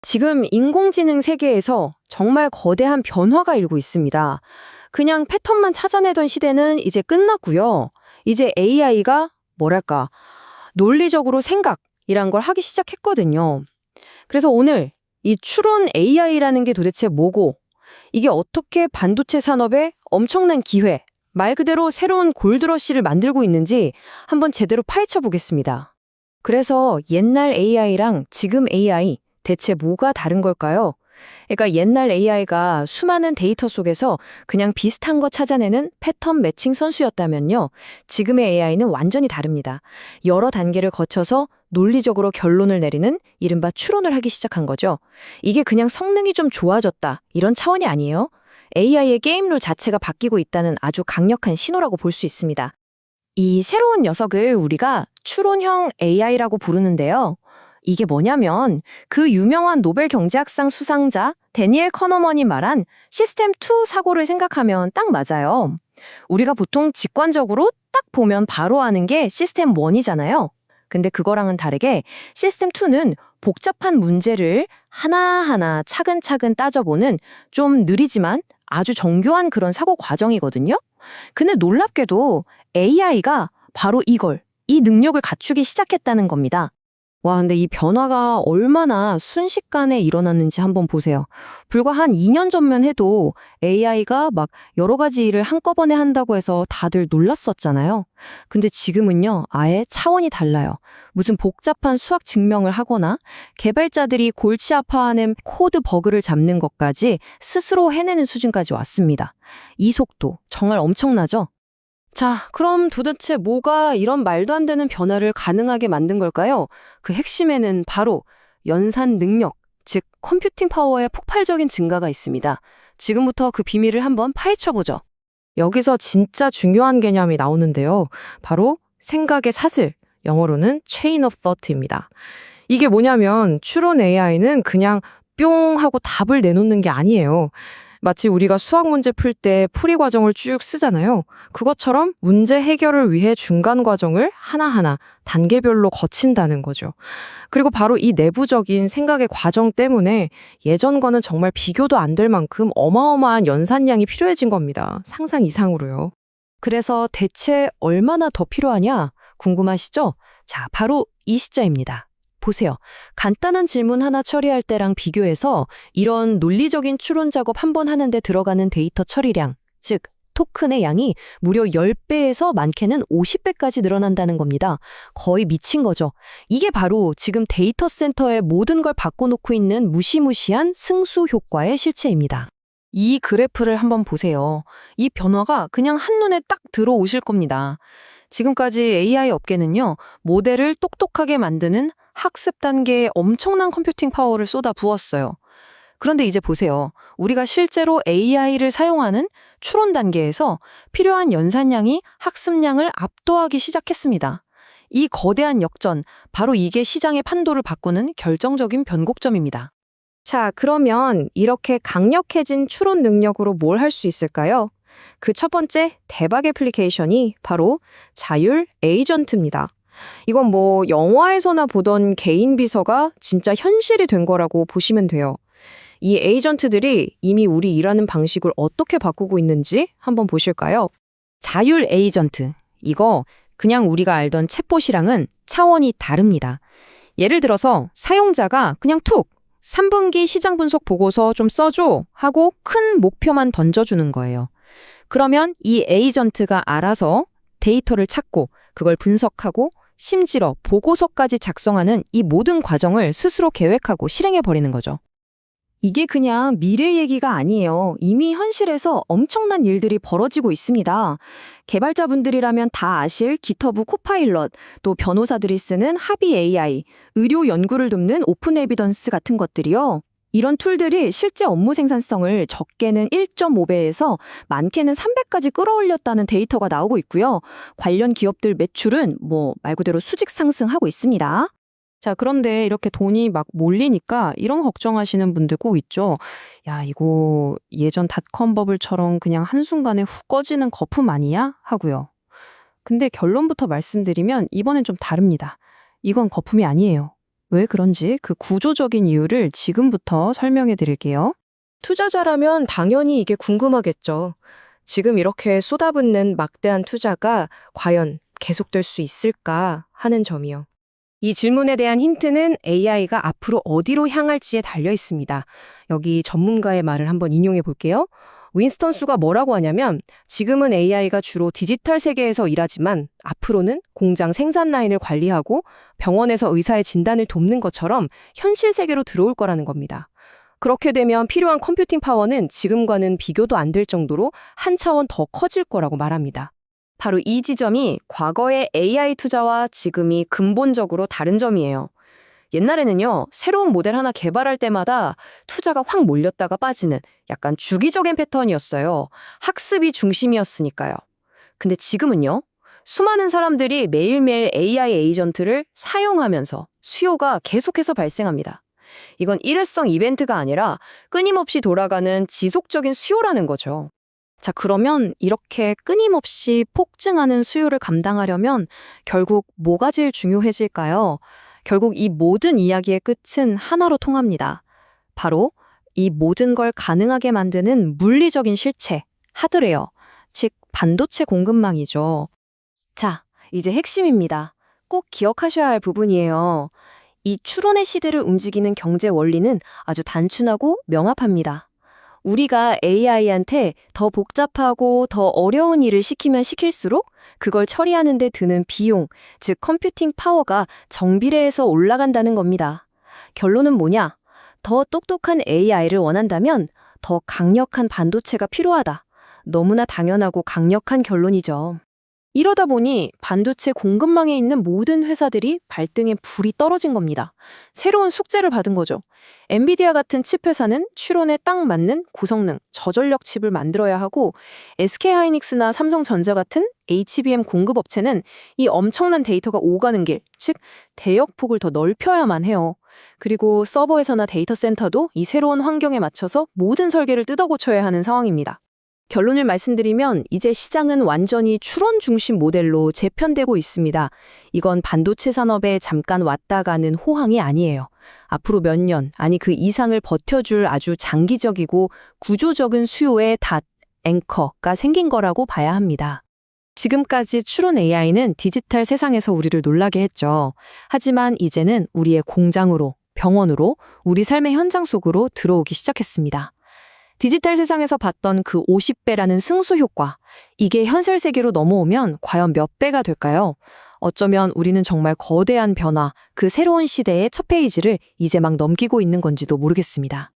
지금 인공지능 세계에서 정말 거대한 변화가 일고 있습니다. 그냥 패턴만 찾아내던 시대는 이제 끝났고요. 이제 AI가 뭐랄까, 논리적으로 생각이란 걸 하기 시작했거든요. 그래서 오늘 이 추론 AI라는 게 도대체 뭐고, 이게 어떻게 반도체 산업에 엄청난 기회, 말 그대로 새로운 골드러시를 만들고 있는지 한번 제대로 파헤쳐 보겠습니다. 그래서 옛날 AI랑 지금 AI, 대체 뭐가 다른 걸까요? 그러니까 옛날 AI가 수많은 데이터 속에서 그냥 비슷한 거 찾아내는 패턴 매칭 선수였다면요. 지금의 AI는 완전히 다릅니다. 여러 단계를 거쳐서 논리적으로 결론을 내리는 이른바 추론을 하기 시작한 거죠. 이게 그냥 성능이 좀 좋아졌다, 이런 차원이 아니에요. AI의 게임룰 자체가 바뀌고 있다는 아주 강력한 신호라고 볼 수 있습니다. 이 새로운 녀석을 우리가 추론형 AI라고 부르는데요. 이게 뭐냐면 그 유명한 노벨 경제학상 수상자 데니엘 커너먼이 말한 시스템 2 사고를 생각하면 딱 맞아요. 우리가 보통 직관적으로 딱 보면 바로 아는 게 시스템 1이잖아요. 근데 그거랑은 다르게 시스템 2는 복잡한 문제를 하나하나 차근차근 따져보는 좀 느리지만 아주 정교한 그런 사고 과정이거든요. 근데 놀랍게도 AI가 바로 이 능력을 갖추기 시작했다는 겁니다. 와, 근데 이 변화가 얼마나 순식간에 일어났는지 한번 보세요. 불과 한 2년 전만 해도 AI가 막 여러 가지 일을 한꺼번에 한다고 해서 다들 놀랐었잖아요. 근데 지금은요, 아예 차원이 달라요. 무슨 복잡한 수학 증명을 하거나 개발자들이 골치 아파하는 코드 버그를 잡는 것까지 스스로 해내는 수준까지 왔습니다. 이 속도 정말 엄청나죠? 자, 그럼 도대체 뭐가 이런 말도 안 되는 변화를 가능하게 만든 걸까요? 그 핵심에는 바로 연산 능력, 즉 컴퓨팅 파워의 폭발적인 증가가 있습니다. 지금부터 그 비밀을 한번 파헤쳐보죠. 여기서 진짜 중요한 개념이 나오는데요. 바로 생각의 사슬, 영어로는 chain of thought입니다. 이게 뭐냐면 추론 AI는 그냥 뿅 하고 답을 내놓는 게 아니에요. 마치 우리가 수학 문제 풀 때 풀이 과정을 쭉 쓰잖아요. 그것처럼 문제 해결을 위해 중간 과정을 하나하나 단계별로 거친다는 거죠. 그리고 바로 이 내부적인 생각의 과정 때문에 예전과는 정말 비교도 안 될 만큼 어마어마한 연산량이 필요해진 겁니다. 상상 이상으로요. 그래서 대체 얼마나 더 필요하냐 궁금하시죠? 자, 바로 이 숫자입니다. 보세요. 간단한 질문 하나 처리할 때랑 비교해서 이런 논리적인 추론 작업 한 번 하는데 들어가는 데이터 처리량, 즉 토큰의 양이 무려 10배에서 많게는 50배까지 늘어난다는 겁니다. 거의 미친 거죠. 이게 바로 지금 데이터 센터의 모든 걸 바꿔놓고 있는 무시무시한 승수 효과의 실체입니다. 이 그래프를 한번 보세요. 이 변화가 그냥 한눈에 딱 들어오실 겁니다. 지금까지 AI 업계는요, 모델을 똑똑하게 만드는 학습 단계에 엄청난 컴퓨팅 파워를 쏟아 부었어요. 그런데 이제 보세요. 우리가 실제로 AI를 사용하는 추론 단계에서 필요한 연산량이 학습량을 압도하기 시작했습니다. 이 거대한 역전, 바로 이게 시장의 판도를 바꾸는 결정적인 변곡점입니다. 자, 그러면 이렇게 강력해진 추론 능력으로 뭘 할 수 있을까요? 그 첫 번째 대박 애플리케이션이 바로 자율 에이전트입니다. 이건 뭐 영화에서나 보던 개인 비서가 진짜 현실이 된 거라고 보시면 돼요. 이 에이전트들이 이미 우리 일하는 방식을 어떻게 바꾸고 있는지 한번 보실까요? 자율 에이전트. 이거 그냥 우리가 알던 챗봇이랑은 차원이 다릅니다. 예를 들어서 사용자가 그냥 툭 3분기 시장 분석 보고서 좀 써줘 하고 큰 목표만 던져주는 거예요. 그러면 이 에이전트가 알아서 데이터를 찾고 그걸 분석하고 심지어 보고서까지 작성하는 이 모든 과정을 스스로 계획하고 실행해버리는 거죠. 이게 그냥 미래 얘기가 아니에요. 이미 현실에서 엄청난 일들이 벌어지고 있습니다. 개발자분들이라면 다 아실 기터브 코파일럿, 또 변호사들이 쓰는 합의 AI, 의료 연구를 돕는 오픈 에비던스 같은 것들이요. 이런 툴들이 실제 업무 생산성을 적게는 1.5배에서 많게는 3배까지 끌어올렸다는 데이터가 나오고 있고요. 관련 기업들 매출은 말 그대로 수직 상승하고 있습니다. 자, 그런데 이렇게 돈이 막 몰리니까 이런 걱정하시는 분들 꼭 있죠. 야, 이거 예전 닷컴 버블처럼 그냥 한순간에 훅 꺼지는 거품 아니야? 하고요. 근데 결론부터 말씀드리면 이번엔 좀 다릅니다. 이건 거품이 아니에요. 왜 그런지 그 구조적인 이유를 지금부터 설명해 드릴게요. 투자자라면 당연히 이게 궁금하겠죠. 지금 이렇게 쏟아붓는 막대한 투자가 과연 계속될 수 있을까 하는 점이요. 이 질문에 대한 힌트는 AI가 앞으로 어디로 향할지에 달려 있습니다. 여기 전문가의 말을 한번 인용해 볼게요. 윈스턴 수가 뭐라고 하냐면 지금은 AI가 주로 디지털 세계에서 일하지만 앞으로는 공장 생산 라인을 관리하고 병원에서 의사의 진단을 돕는 것처럼 현실 세계로 들어올 거라는 겁니다. 그렇게 되면 필요한 컴퓨팅 파워는 지금과는 비교도 안 될 정도로 한 차원 더 커질 거라고 말합니다. 바로 이 지점이 과거의 AI 투자와 지금이 근본적으로 다른 점이에요. 옛날에는요, 새로운 모델 하나 개발할 때마다 투자가 확 몰렸다가 빠지는 약간 주기적인 패턴이었어요. 학습이 중심이었으니까요. 근데 지금은요, 수많은 사람들이 매일매일 AI 에이전트를 사용하면서 수요가 계속해서 발생합니다. 이건 일회성 이벤트가 아니라 끊임없이 돌아가는 지속적인 수요라는 거죠. 자, 그러면 이렇게 끊임없이 폭증하는 수요를 감당하려면 결국 뭐가 제일 중요해질까요? 결국 이 모든 이야기의 끝은 하나로 통합니다. 바로 이 모든 걸 가능하게 만드는 물리적인 실체, 하드웨어, 즉 반도체 공급망이죠. 자, 이제 핵심입니다. 꼭 기억하셔야 할 부분이에요. 이 추론의 시대를 움직이는 경제 원리는 아주 단순하고 명확합니다. 우리가 AI한테 더 복잡하고 더 어려운 일을 시키면 시킬수록 그걸 처리하는 데 드는 비용, 즉 컴퓨팅 파워가 정비례해서 올라간다는 겁니다. 결론은 뭐냐? 더 똑똑한 AI를 원한다면 더 강력한 반도체가 필요하다. 너무나 당연하고 강력한 결론이죠. 이러다 보니 반도체 공급망에 있는 모든 회사들이 발등에 불이 떨어진 겁니다. 새로운 숙제를 받은 거죠. 엔비디아 같은 칩 회사는 추론에 딱 맞는 고성능, 저전력 칩을 만들어야 하고 SK하이닉스나 삼성전자 같은 HBM 공급업체는 이 엄청난 데이터가 오가는 길, 즉 대역폭을 더 넓혀야만 해요. 그리고 서버에서나 데이터 센터도 이 새로운 환경에 맞춰서 모든 설계를 뜯어고쳐야 하는 상황입니다. 결론을 말씀드리면 이제 시장은 완전히 추론 중심 모델로 재편되고 있습니다. 이건 반도체 산업에 잠깐 왔다 가는 호황이 아니에요. 앞으로 몇 년, 아니 그 이상을 버텨줄 아주 장기적이고 구조적인 수요의 앵커가 생긴 거라고 봐야 합니다. 지금까지 추론 AI는 디지털 세상에서 우리를 놀라게 했죠. 하지만 이제는 우리의 공장으로, 병원으로, 우리 삶의 현장 속으로 들어오기 시작했습니다. 디지털 세상에서 봤던 그 50배라는 승수 효과, 이게 현실 세계로 넘어오면 과연 몇 배가 될까요? 어쩌면 우리는 정말 거대한 변화, 그 새로운 시대의 첫 페이지를 이제 막 넘기고 있는 건지도 모르겠습니다.